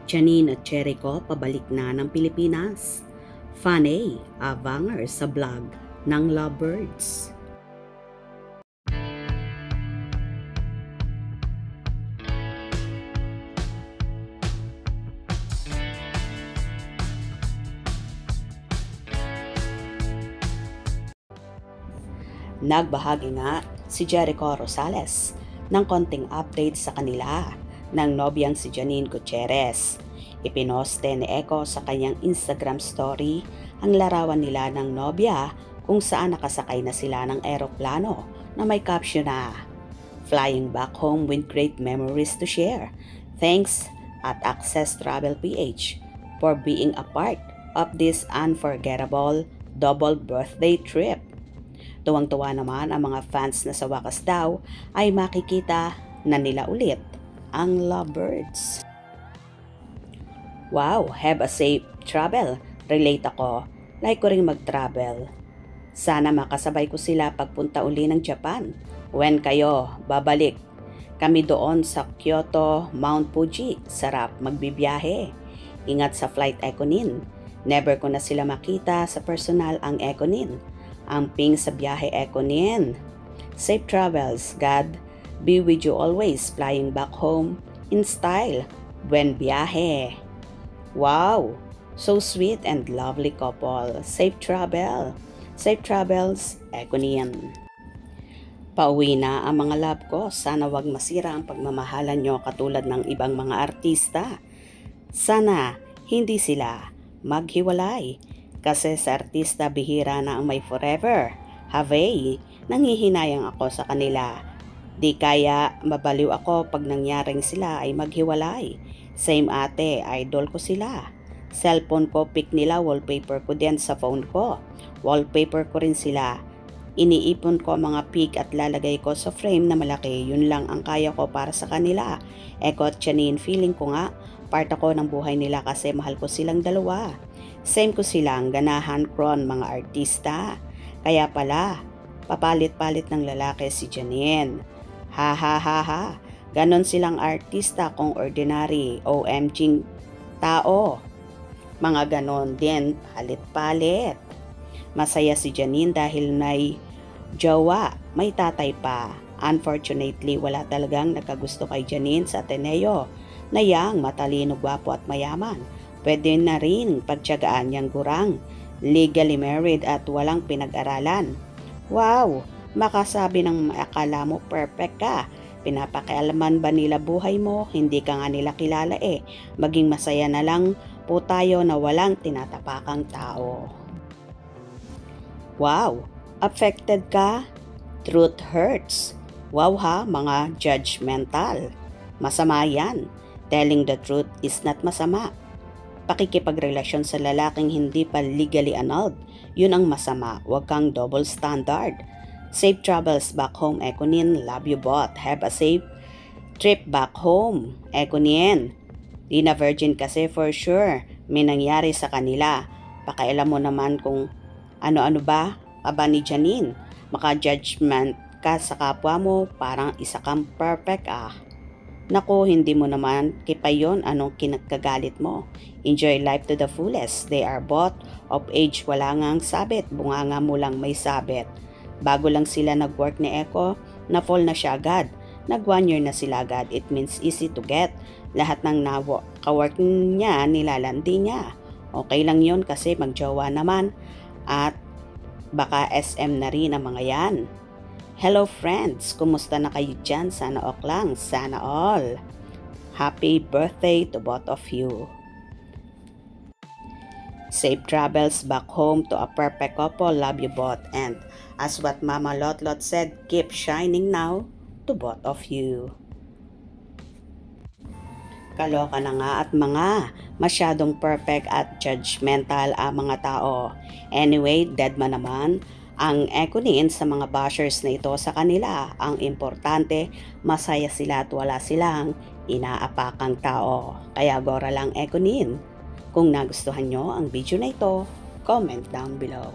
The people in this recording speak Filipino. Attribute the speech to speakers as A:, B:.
A: Janine at Jericho pabalik na ng Pilipinas. Fanny Avanger sa vlog ng Lovebirds. Nagbahagi nga si Jericho Rosales ng konting update sa kanila ng nobyang si Janine Gutierrez. Ipinoste ni Echo sa kanyang Instagram story ang larawan nila ng nobya kung saan nakasakay na sila ng eroplano na may caption na "Flying back home with great memories to share. Thanks at Access Travel PH for being a part of this unforgettable double birthday trip." Tuwang-tuwa naman ang mga fans na sa wakas daw ay makikita na nila ulit ang Lovebirds. Wow, have a safe travel. Relate ako. Like ko rin mag-travel. Sana makasabay ko sila pagpunta uli ng Japan. When kayo babalik? Kami doon sa Kyoto, Mount Fuji. Sarap magbibiyahe. Ingat sa flight Econin. Never ko na sila makita sa personal ang Econin. Ang ping sa biyahe Econin. Safe travels, God. Be with you always, flying back home in style when biyahe. Wow, so sweet and lovely couple. Safe travel. Safe travels, Econin. Pauwi na ang mga love ko. Sana wag masira ang pagmamahalan nyo katulad ng ibang mga artista. Sana hindi sila maghiwalay. Kasi sa artista bihira na ang may forever. Havey, nanghihinayang ako sa kanila. Di kaya mabaliw ako pag nangyaring sila ay maghiwalay. Same ate, idol ko sila. Cellphone ko, pic nila, wallpaper ko din sa phone ko. Wallpaper ko rin sila. Iniipon ko mga pic at lalagay ko sa frame na malaki. Yun lang ang kaya ko para sa kanila. Echo at Janine, feeling ko nga, part ako ng buhay nila kasi mahal ko silang dalawa. Same ko silang ganahan kron mga artista. Kaya pala, papalit-palit ng lalaki si Janine. Ha ha ha ha. Ganon silang artista kung ordinary OMG tao. Mga ganon din, palit-palit. Masaya si Janine dahil may jowa, may tatay pa. Unfortunately, wala talagang nakagusto kay Janine sa Ateneo na yang matalino, gwapo at mayaman. Pwede na rin pagtiyagaan niyang gurang, legally married at walang pinag-aralan. Wow, makasabi ng akala mo perfect ka. Pinapakialaman ba nila buhay mo? Hindi ka nga nila kilala eh. Maging masaya na lang po tayo na walang tinatapakang tao. Wow, affected ka? Truth hurts. Wow ha, mga judgmental. Masama yan. Telling the truth is not masama. Pakikipagrelasyon sa lalaking hindi pa legally annulled, yun ang masama. Huwag kang double standard. Safe travels back home, Econin. Love you both. Have a safe trip back home, Econin. Di na virgin kasi for sure. May nangyari sa kanila. Pakialam mo naman kung ano-ano ba aba ni Janine. Maka-judgment ka sa kapwa mo, parang isa kang perfect ah. Naku, hindi mo naman kipayon anong kinagkagalit mo. Enjoy life to the fullest. They are both of age, wala ngang sabit. Bunganga mo lang may sabit. Bago lang sila nag-work ni Echo, na-fall na siya agad. Nag 1 year na sila agad. It means easy to get. Lahat ng ka-work niya, nilalandi niya. Okay lang yun kasi magjowa naman. At baka SM na rin ang mga yan. Hello friends, kumusta na kayo dyan? Sana ok lang, sana all. Happy birthday to both of you. Safe travels back home to a perfect couple. Love you both. And as what Mama Lotlot said, keep shining now to both of you. Kaloka na nga at mga masyadong perfect at judgmental ang mga tao. Anyway, dead man naman ang Econin sa mga bashers na ito sa kanila. Ang importante, masaya sila at wala silang inaapakang tao. Kaya gora lang Econin. Kung nagustuhan nyo ang video na ito, comment down below.